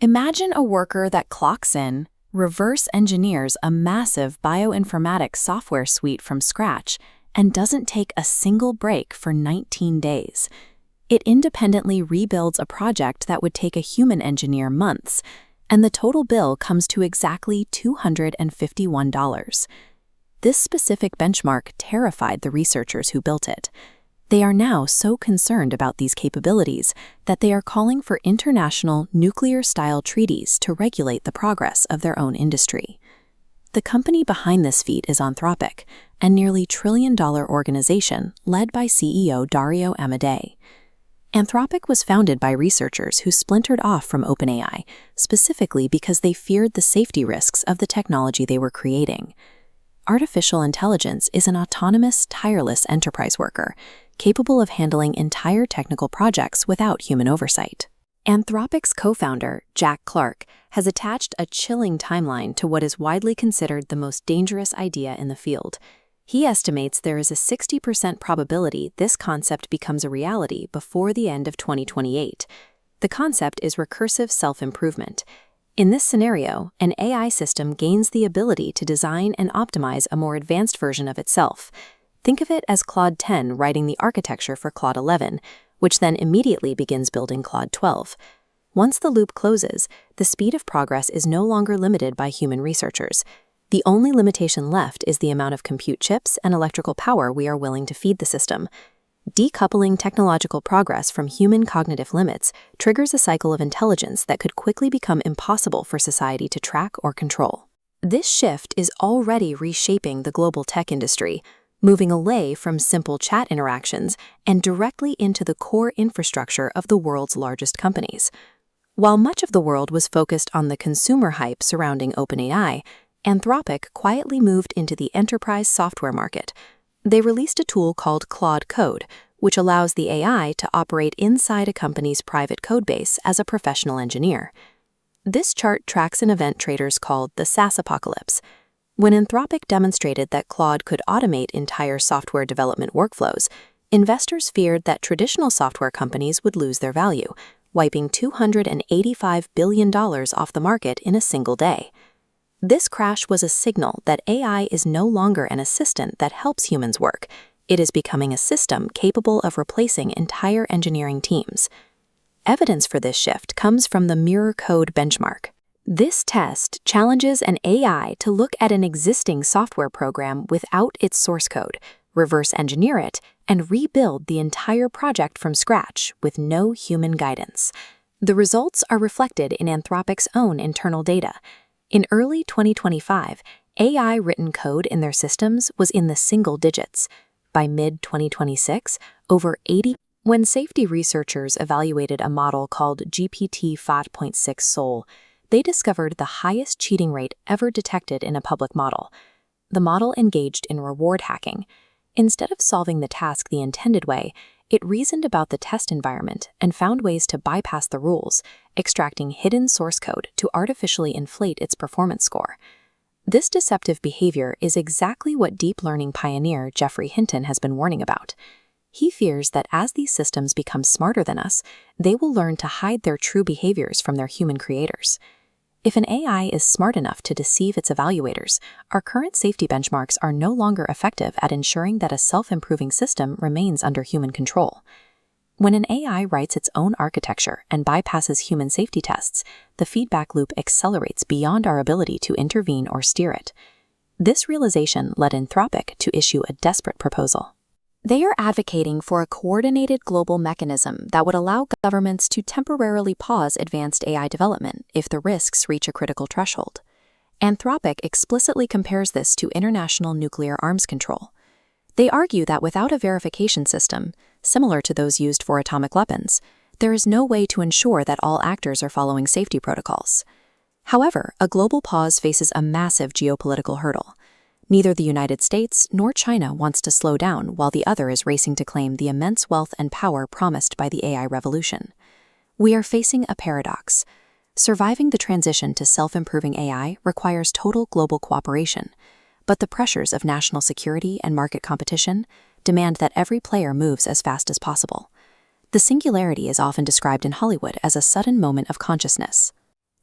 Imagine a worker that clocks in, reverse engineers a massive bioinformatics software suite from scratch, and doesn't take a single break for 19 days. It independently rebuilds a project that would take a human engineer months, and the total bill comes to exactly $251. This specific benchmark terrified the researchers who built it. They are now so concerned about these capabilities that they are calling for international nuclear-style treaties to regulate the progress of their own industry. The company behind this feat is Anthropic, a nearly trillion-dollar organization led by CEO Dario Amodei. Anthropic was founded by researchers who splintered off from OpenAI, specifically because they feared the safety risks of the technology they were creating. Artificial intelligence is an autonomous, tireless enterprise worker, capable of handling entire technical projects without human oversight. Anthropic's co-founder, Jack Clark, has attached a chilling timeline to what is widely considered the most dangerous idea in the field. He estimates there is a 60% probability this concept becomes a reality before the end of 2028. The concept is recursive self-improvement. In this scenario, an AI system gains the ability to design and optimize a more advanced version of itself. Think of it as Claude 10 writing the architecture for Claude 11, which then immediately begins building Claude 12. Once the loop closes, the speed of progress is no longer limited by human researchers. The only limitation left is the amount of compute chips and electrical power we are willing to feed the system. Decoupling technological progress from human cognitive limits triggers a cycle of intelligence that could quickly become impossible for society to track or control. This shift is already reshaping the global tech industry, moving away from simple chat interactions and directly into the core infrastructure of the world's largest companies. While much of the world was focused on the consumer hype surrounding OpenAI, Anthropic quietly moved into the enterprise software market. They released a tool called Claude Code, which allows the AI to operate inside a company's private codebase as a professional engineer. This chart tracks an event traders called the SaaS apocalypse. When Anthropic demonstrated that Claude could automate entire software development workflows, investors feared that traditional software companies would lose their value, wiping $285 billion off the market in a single day. This crash was a signal that AI is no longer an assistant that helps humans work. It is becoming a system capable of replacing entire engineering teams. Evidence for this shift comes from the Mirror Code benchmark. This test challenges an AI to look at an existing software program without its source code, reverse engineer it, and rebuild the entire project from scratch with no human guidance. The results are reflected in Anthropic's own internal data. In early 2025, AI-written code in their systems was in the single digits. By mid-2026, over 80. When safety researchers evaluated a model called GPT-5.6 Sol, they discovered the highest cheating rate ever detected in a public model. The model engaged in reward hacking. Instead of solving the task the intended way, it reasoned about the test environment and found ways to bypass the rules, extracting hidden source code to artificially inflate its performance score. This deceptive behavior is exactly what deep learning pioneer Geoffrey Hinton has been warning about. He fears that as these systems become smarter than us, they will learn to hide their true behaviors from their human creators. If an AI is smart enough to deceive its evaluators, our current safety benchmarks are no longer effective at ensuring that a self-improving system remains under human control. When an AI writes its own architecture and bypasses human safety tests, the feedback loop accelerates beyond our ability to intervene or steer it. This realization led Anthropic to issue a desperate proposal. They are advocating for a coordinated global mechanism that would allow governments to temporarily pause advanced AI development if the risks reach a critical threshold. Anthropic explicitly compares this to international nuclear arms control. They argue that without a verification system, similar to those used for atomic weapons, there is no way to ensure that all actors are following safety protocols. However, a global pause faces a massive geopolitical hurdle. Neither the United States nor China wants to slow down while the other is racing to claim the immense wealth and power promised by the AI revolution. We are facing a paradox. Surviving the transition to self-improving AI requires total global cooperation, but the pressures of national security and market competition demand that every player moves as fast as possible. The singularity is often described in Hollywood as a sudden moment of consciousness.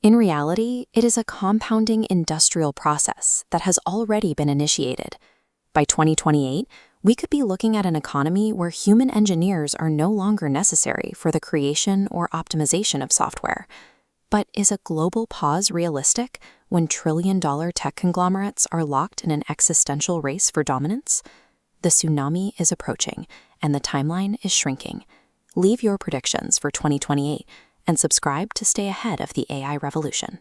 In reality, it is a compounding industrial process that has already been initiated. By 2028, we could be looking at an economy where human engineers are no longer necessary for the creation or optimization of software. But is a global pause realistic when trillion-dollar tech conglomerates are locked in an existential race for dominance? The tsunami is approaching, and the timeline is shrinking. Leave your predictions for 2028 and subscribe to stay ahead of the AI revolution.